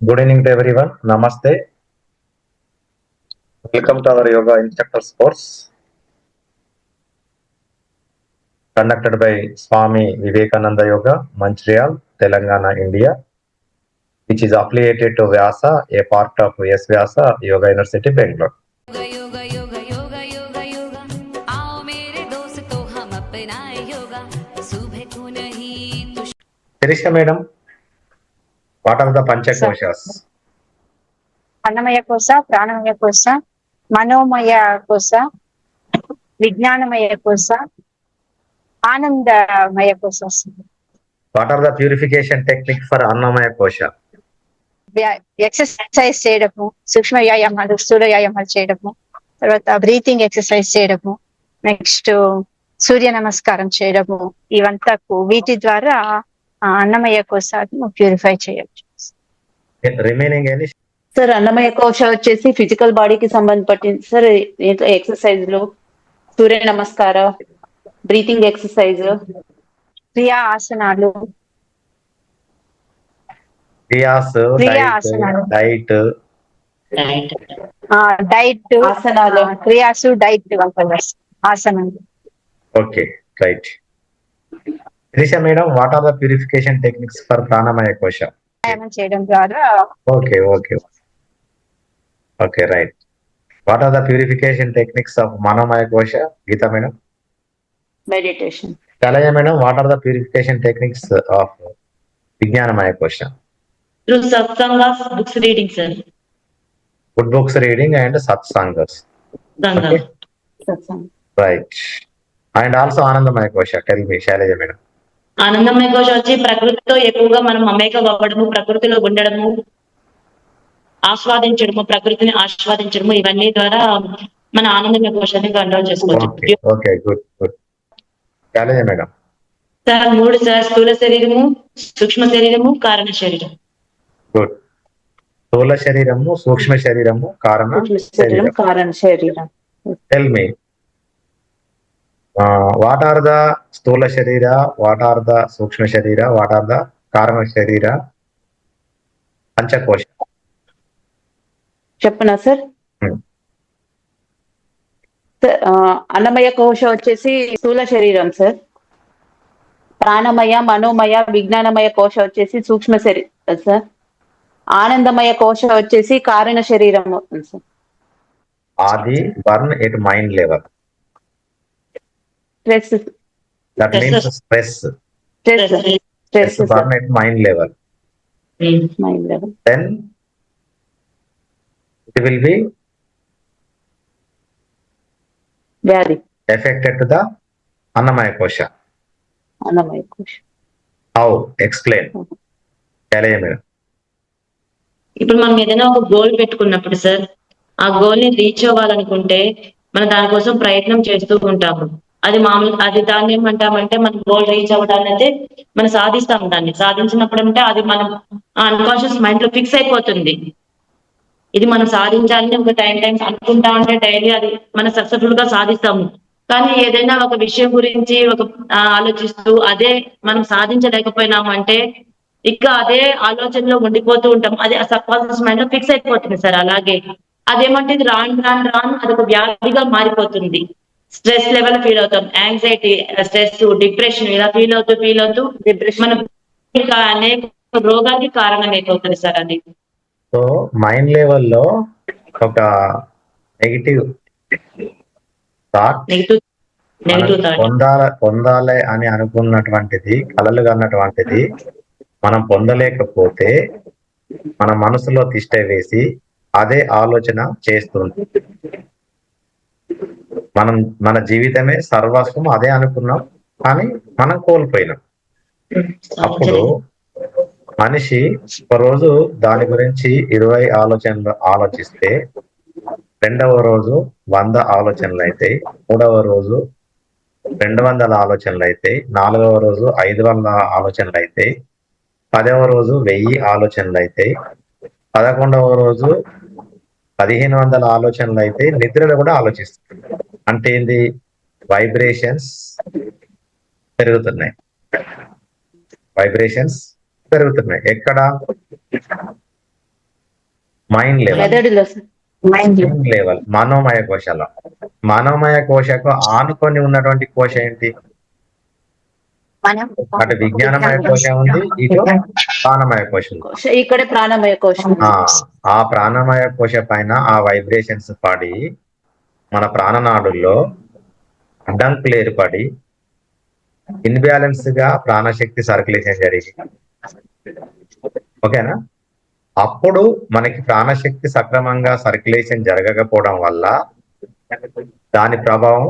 Good evening to everyone. Namaste. Welcome to our yoga instructors course conducted by Swami Vivekananda Yoga, Montreal, Telangana, India, which is affiliated to Vyasa, a part of S Vyasa Yoga University, Bangalore. Yoga yoga yoga yoga yoga आओ मेरे दोस्तों हम अपनाए योगा सुबह को नहीं तो Sirisha madam, what are the Panchakoshas? అన్నమయ కోశ, ప్రాణమయ కోశ, మనోమయ కోశ, విజ్ఞానమయ కోశ, ఆనందమయ కోశ వస్తుంది. What are the purification techniques for Annamaya Kosha? Exercise చేయడము, సూక్ష్మ వ్యాయామాలు, స్థూల వ్యాయామాలు చేయడము, తర్వాత బ్రీతింగ్ ఎక్సర్సైజ్ చేయడము, నెక్స్ట్ సూర్య నమస్కారం చేయడము, ఇవంతా వీటి ద్వారా అన్నమయ కోశాన్ని ప్యూరిఫై చేయొచ్చు. Remaining any? సార్ అన్నమయ కోశ వచ్చేసి ఫిజికల్ బాడీకి సంబంధపట్టింది సార్. ఎక్సర్సైజ్ లో సూర్య నమస్కార, బ్రీతింగ్ ఎక్సర్సైజ్, క్రియా ఆసనాలు, డైట్, ఆసనాలు, క్రియాసు, డైట్ ఆసనాలు. Okay, right. Sirisha madam, what are the purification techniques for Pranamaya Kosha? వ్యాయామం చేయడం ద్వారా Okay, right. What are the purification techniques of Manomaya Kosha? Geeta madam? Meditation. Chalaya madam, what are the purification techniques of Vijnanamaya Kosha? Through satsangas, books reading, sir. Good books reading and satsangas. Okay. Right. And also Anandamaya Kosha. Tell me, Shailaja madam. ఆనందమయ కోశ వచ్చి ప్రకృతితో ఎక్కువగా మనం మమేకం అవ్వడము, ప్రకృతిలో ఉండడము, ఆస్వాదించడము, ప్రకృతిని ఆస్వాదించడము, ఇవన్నీ ద్వారా మన ఆనందమయ కోశాన్ని కంట్రోల్ చేసుకోవచ్చు. Okay, good. Shailaja madam. Sir 3 sir, స్థూల శరీరము, సూక్ష్మ శరీరము, కారణ శరీరం. Good. స్థూల శరీరము, సూక్ష్మ శరీరము, కారణ శరీరం. Tell me, what are the స్థూల శరీర, what are the సూక్ష్మ శరీర, what are the కారణ శరీర, పంచకోశ? చెప్పనా సార్? అన్నమయ కోశ వచ్చేసి స్థూల శరీరం సార్. ప్రాణమయ, మనోమయ, విజ్ఞానమయ కోశ వచ్చేసి సూక్ష్మ శరీరం సార్. ఆనందమయ కోశ వచ్చేసి కారణ శరీరం సార్. ఆది burn at mind level. Stress. That means stress. Stress burn at mind level. Mind level. Then it will be Vyadi. affected to the Annamaya Kosha. Annamaya Kosha. How? Explain. ఇప్పుడు మనం ఏదైనా ఒక గోల్ పెట్టుకున్నప్పుడు sir, ఆ goal ని reach అవ్వాలనుకుంటే మనం దానికోసం ప్రయత్నం చేస్తూ ఉంటాము. అది దాన్ని ఏమంటామంటే మనం గోల్ రీచ్ అవ్వడాన్ని అయితే మనం సాధిస్తాం. దాన్ని సాధించినప్పుడు అంటే అది మనం అన్కాన్షియస్ మైండ్ లో ఫిక్స్ అయిపోతుంది. ఇది మనం సాధించాలని ఒక టైమ్స్ అనుకుంటా ఉంటే డైలీ అది మనం సక్సెస్ఫుల్ గా సాధిస్తాము. కానీ ఏదైనా ఒక విషయం గురించి ఆలోచిస్తూ అదే మనం సాధించలేకపోయినాము అంటే ఇక అదే ఆలోచనలో ఉండిపోతూ ఉంటాం. అది సబ్కాన్షియస్ మైండ్ లో ఫిక్స్ అయిపోతుంది సార్. అలాగే అదేమంటే ఇది రాను అది ఒక వ్యాధిగా మారిపోతుంది. స్ట్రెస్ లెవెల్ ఫీల్ అవుతాం, యాంగ్జైటీ, స్ట్రెస్, డిప్రెషన్ ఇలా ఫీల్ అవుతూ మనం ఇంకా అనేక రోగానికి కారణం అయిపోతుంది సార్. అది సో మైండ్ లెవెల్లో ఒక నెగిటివ్ థాట్ పొందాలి అని అనుకున్నటువంటిది, కలలుగా అన్నటువంటిది మనం పొందలేకపోతే మన మనసులో తిష్ట వేసి అదే ఆలోచన చేస్తుంది. మన జీవితమే సర్వస్వం అదే అనుకున్నాం, కానీ మనం కోల్పోయినాం. అప్పుడు మనిషి ఒక రోజు దాని గురించి 20 ఆలోచనలు ఆలోచిస్తే, రెండవ రోజు 100 ఆలోచనలు అయితే, మూడవ రోజు 200 ఆలోచనలు అయితే, నాలుగవ రోజు 500 ఆలోచనలు అయితే, 10వ రోజు 1000 ఆలోచనలు అయితే, 11వ రోజు 1500 ఆలోచనలు అయితే, నిద్రలో కూడా ఆలోచిస్తుంది. అంటే ఏంది? వైబ్రేషన్స్ పెరుగుతున్నాయి. ఎక్కడ? మైండ్ లెవెల్, మెదడులో సార్. మైండ్ మైండ్ లెవెల్, మనోమయ కోశలో. మనోమయ కోశకు ఆనుకొని ఉన్నటువంటి కోశ ఏంటి? మనం అటు విజ్ఞానమయ కోశం ఉంది, ఇటు ప్రాణమయ కోశం ఉంది. ఇక్కడ ప్రాణమయ కోశం. ఆ ప్రాణమయ కోశ పైన ఆ వైబ్రేషన్స్ పడి మన ప్రాణనాడుల్లో అడ్డంకులు ఏర్పడి ఇన్బ్యాలెన్స్ గా ప్రాణశక్తి సర్క్యులేషన్ జరిగి, ఓకేనా, అప్పుడు మనకి ప్రాణశక్తి సక్రమంగా సర్క్యులేషన్ జరగకపోవడం వల్ల దాని ప్రభావం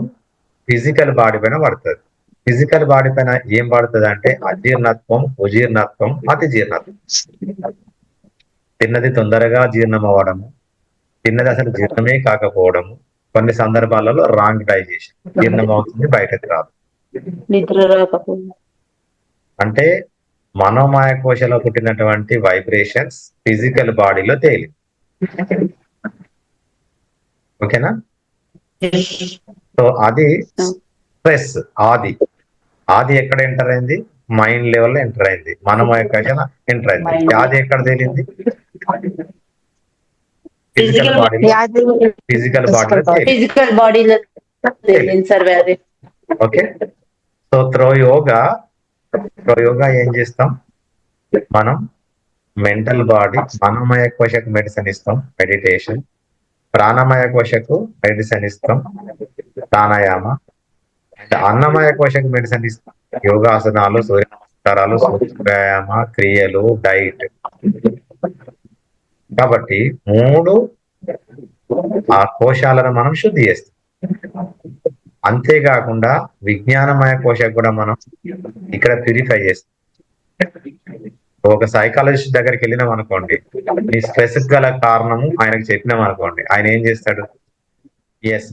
ఫిజికల్ బాడీ పైన పడుతుంది. ఫిజికల్ బాడీ పైన ఏం పడుతుంది అంటే అజీర్ణత్వం, ఉజీర్ణత్వం, అతి జీర్ణత్వం. తిన్నది తొందరగా జీర్ణం అవ్వడము, తిన్నది అసలు జీర్ణమే కాకపోవడము, కొన్ని సందర్భాలలో రాంగ్ డైజెషన్, జీర్ణం అవుతుంది బయటకు రాదు. నిద్ర రాకపోవడం అంటే మనోమాయ కోశలో పుట్టినటువంటి వైబ్రేషన్స్ ఫిజికల్ బాడీలో తేలి, ఓకేనా. సో అది స్ట్రెస్. ఆది ఎక్కడ ఎంటర్ అయింది? మైండ్ లెవెల్ లో ఎంటర్ అయింది, మనోమాయ కోశలో ఎంటర్ అయింది. ఆది ఎక్కడ తేలింది? ఫిజికల్ బాడీలో. వ్యాధి ఫిజికల్ బాడీలో తేలింది. ఫిజికల్ బాడీలో సార్ వ్యాధి. ఓకే. సో త్రో యోగా ఏం చేస్తాం మనం? మెంటల్ బాడీ, మనోమయ కోశకు మెడిసిన్ ఇస్తాం, మెడిటేషన్. ప్రాణమయ కోశకు మెడిసిన్ ఇస్తాం, ప్రాణాయామ. అండ్ అన్నమయ కోశకు మెడిసిన్ ఇస్తాం, యోగాసనాలు, సూర్య నమస్కారాలు, సూక్ష్మ వ్యాయామ క్రియలు, డైట్. కాబట్టి 3 ఆ కోశాలను మనం శుద్ధి చేస్తాం. అంతేకాకుండా విజ్ఞానమయ కోశకు కూడా మనం ఇక్కడ ప్యూరిఫై చేస్తాం. ఒక సైకాలజిస్ట్ దగ్గరికి వెళ్ళినాం అనుకోండి, నీ స్ట్రెస్ గల కారణము ఆయనకు చెప్పినాం అనుకోండి, ఆయన ఏం చేస్తాడు?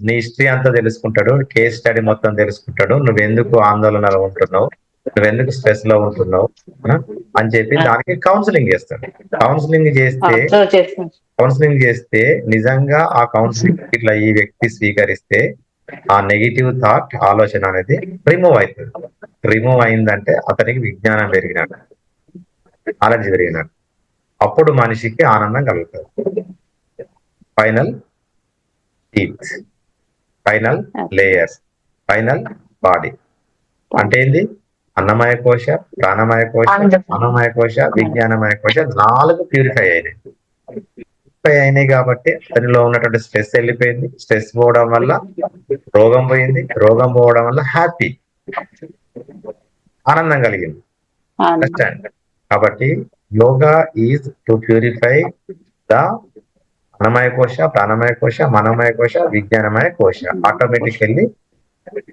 నీ హిస్టరీ అంతా తెలుసుకుంటాడు, కేస్ స్టడీ మొత్తం తెలుసుకుంటాడు, నువ్వెందుకు ఆందోళనలో ఉంటున్నావు, నువ్వెందుకు స్ట్రెస్ లో ఉంటున్నావు అని చెప్పి దానికి కౌన్సిలింగ్ చేస్తాడు. కౌన్సిలింగ్ చేస్తే నిజంగా ఆ కౌన్సిలింగ్ ఇట్లా ఈ వ్యక్తి స్వీకరిస్తే ఆ నెగిటివ్ థాట్, ఆలోచన అనేది రిమూవ్ అవుతుంది. రిమూవ్ అయిందంటే అతనికి విజ్ఞానం పెరిగినట్టు, నాలెడ్జ్ పెరిగినట్టు. అప్పుడు మనిషికి ఆనందం కలుగుతుంది. Final teeth, final layers, final body. అంటే ఏంది? అన్నమయ కోశ, ప్రాణమయ కోశ, మనోమయ కోశ, విజ్ఞానమయ కోశ 4 ప్యూరిఫై అయినాయి కాబట్టి అతనిలో ఉన్నటువంటి స్ట్రెస్ వెళ్ళిపోయింది. స్ట్రెస్ పోవడం వల్ల రోగం పోయింది, రోగం పోవడం వల్ల హ్యాపీ, ఆనందం కలిగింది. అండర్స్టాండ్? కాబట్టి yoga is to purify the annamaya kosha, pranamaya kosha, manomaya kosha, vijnanamaya kosha. Automatically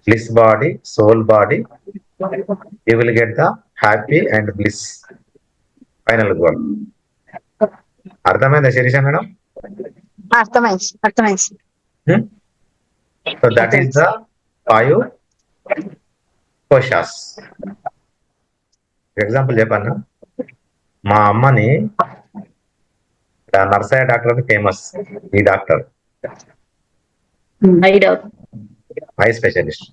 bliss body, soul body, you will get the happy and bliss final goal. అర్థమైందా శిరీష మేడం? అర్థమైంది. So that is the 5 కోశాస్. Example చెప్పాను, మా అమ్మని నర్సయ్య డాక్టర్ ఫేమస్, ఈ డాక్టర్ ఐ స్పెషలిస్ట్.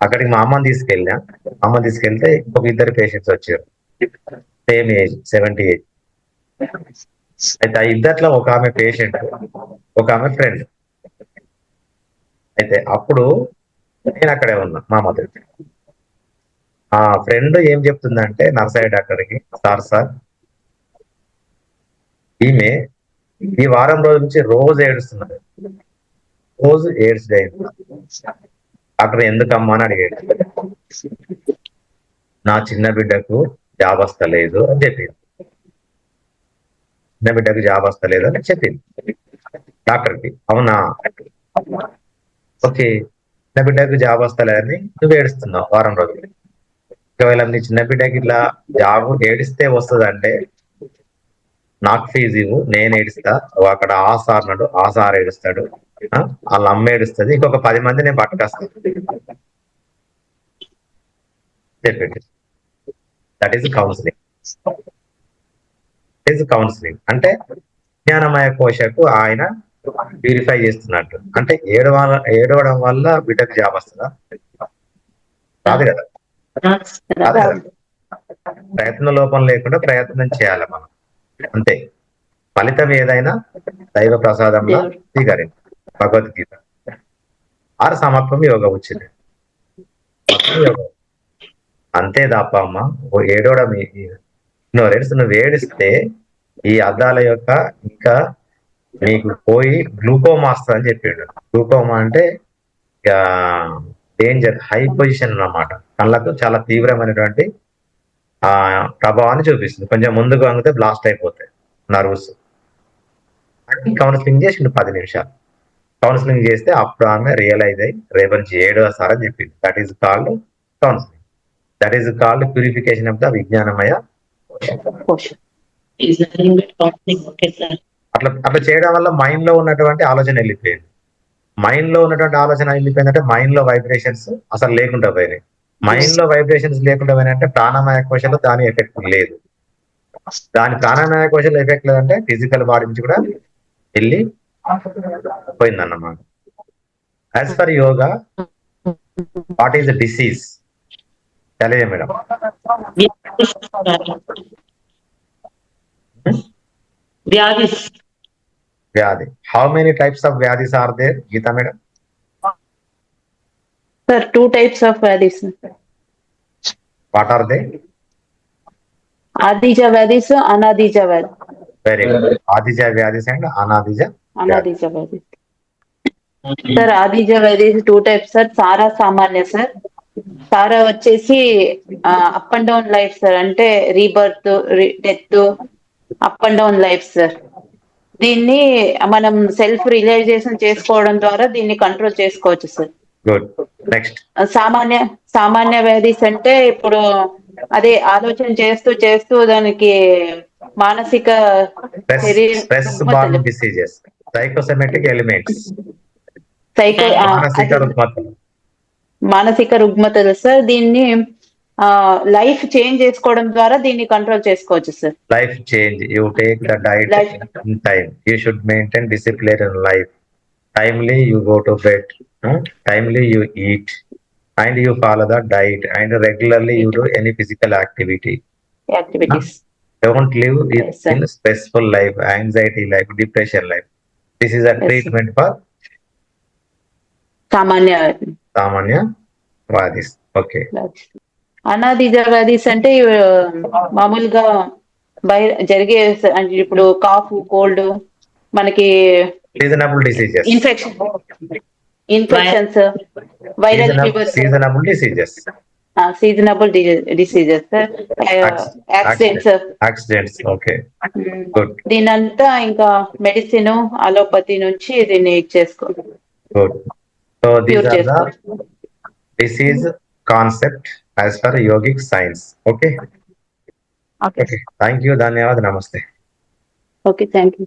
అక్కడికి మా అమ్మని తీసుకెళ్తే ఒక 2 పేషెంట్స్ వచ్చారు, సేమ్ ఏజ్, 70 ఏజ్. అయితే ఆ ఇద్దట్లో ఒక ఆమె పేషెంట్, ఒక ఆమె ఫ్రెండ్. అయితే అప్పుడు నేను అక్కడే ఉన్నా మా మదర్. ఆ ఫ్రెండ్ ఏం చెప్తుందంటే నర్సయ్య డాక్టర్కి, సార్ ఈమె ఈ వారం రోజుల నుంచి రోజు ఏడుస్తున్నది, రోజు ఏడ్స్ అయింది. అక్కడ ఎందుకమ్మా అని అడిగాడు. నా చిన్న బిడ్డకు జాబ్ వస్తలేదు అని చెప్పింది. చిన్న బిడ్డకు జాబ్ వస్తలేదు అని చెప్పింది డాక్టర్కి. అవునా, ఓకే, చిన్న బిడ్డకు జాబ్ వస్తలేదని నువ్వు ఏడుస్తున్నావు వారం రోజులు. ఒకవేళ నీ చిన్న బిడ్డకి ఇట్లా జాబ్ ఏడిస్తే వస్తుందంటే నాకు ఫీజు ఇవ్వు, నేను ఏడుస్తా. అక్కడ ఆ సార్ నాడు, ఆ సార్ ఏడుస్తాడు, వాళ్ళ అమ్మ ఏడుస్తుంది, ఇంకొక 10 మంది నేను పట్టుకొస్తాను చెప్పండి. That is counselling. కౌన్సిలింగ్ అంటే విజ్ఞానమయ కోశకు ఆయన ప్యూరిఫై చేస్తున్నట్టు. అంటే ఏడవడం వల్ల బిడ్డకు జాబ్ వస్తుందా? రాదు కదా. ప్రయత్న లోపం లేకుండా ప్రయత్నం చేయాలి మనం, అంతే. ఫలితం ఏదైనా దైవ ప్రసాదంలో దేవుడు. స్వీకరించు. భగవద్గీత ఆరు సమత్వం యోగ ఉచిత మొత్తం యోగం అంతే తప్ప అమ్మ ఓ ఏడోడం ఇగ్నోరెన్స్. నువ్వు ఏడిస్తే ఈ అద్దాల యొక్క ఇంకా నీకు పోయి గ్లూకోమా వస్తుంది అని చెప్పిండు. గ్లూకోమా అంటే డేంజర్, హై పొజిషన్ అన్నమాట. కళ్ళకు చాలా తీవ్రమైనటువంటి ఆ ప్రభావాన్ని చూపిస్తుంది. కొంచెం ముందుకు వంగితే బ్లాస్ట్ అయిపోతాయి నర్వ్స్. అని కౌన్సిలింగ్ చేసిండు 10 నిమిషాలు. కౌన్సిలింగ్ చేస్తే అప్పుడు ఆమె రియలైజ్ అయ్యి రేపు నుంచి 7వ అని చెప్పింది. That is called counselling. That is called purification of the విజ్ఞానమయ. Is nothing but counseling. Okay, sir. అట్లా అట్లా చేయడం వల్ల మైండ్ లో ఉన్నటువంటి ఆలోచన వెళ్ళిపోయింది. మైండ్ లో ఉన్నటువంటి ఆలోచన వెళ్ళిపోయిందంటే మైండ్ లో వైబ్రేషన్స్ అసలు లేకుండా పోయినాయి. మైండ్ లో వైబ్రేషన్స్ లేకుండా పోయినాయంటే ప్రాణమయ కోశంలో దాని ఎఫెక్ట్ లేదు. దాని ప్రాణమయ కోశంలో ఎఫెక్ట్ లేదంటే ఫిజికల్ బాడీ నుంచి కూడా వెళ్ళి పోయిందన్నమాట. As for yoga, what is the disease? తెలియదు మేడం. వ్యాధిస్. వ్యాధి. హౌ మెనీ టైప్స్ ఆఫ్ వ్యాధిస్ are there, Geeta madam? Sir, 2 types of Vadis. What are they? Adija Vadis, Anadija Vadis. Very good. ఆదిజ వ్యాధిస్ అండ్ అనాదిజ. Anadija Vadis. Sir, Adija Vadis 2 types, sir. Sara Samanya, sir. Sara వచ్చేసి up and down life sir, అంటే rebirth, death, up and down life sir. దీన్ని మనం self realisation చేసుకోవడం ద్వారా దీన్ని కంట్రోల్ చేసుకోవచ్చు సార్. గుడ్. నెక్స్ట్. సామాన్య వ్యాధిస్ అంటే ఇప్పుడు అదే ఆలోచన చేస్తూ చేస్తూ దానికి మానసిక stress born diseases, psychosomatic elements, psycho మానసిక రుగ్మతలు. మానసిక రుగ్మతలు సార్. దీన్ని లైఫ్ చేంజ్ చేసుకోవడం ద్వారా దీన్ని కంట్రోల్ చేసుకోవచ్చు sir. Life change, you take the diet in time, you should maintain discipline in life, timely you go to bed, timely you eat and you follow the diet and regularly you do any physical activity. Don't live in stressful life, anxiety life, depression life. This is a treatment for samanya vadis. Okay. అనాదిజ వ్యాధిస్ అంటే మామూలుగా జరిగే అంటే ఇప్పుడు cough, cold, మనకి seasonable diseases, infections, viral fevers, seasonable diseases, accidents. Okay, good. దీనంతా ఇంకా మెడిసిన్, అలోపతి నుంచి దీన్ని చేసుకోవాలి. Good. So these are the disease concept as for yogic science. Okay, okay. Thank you, ధన్యవాద్, నమస్తే. Okay, thank you.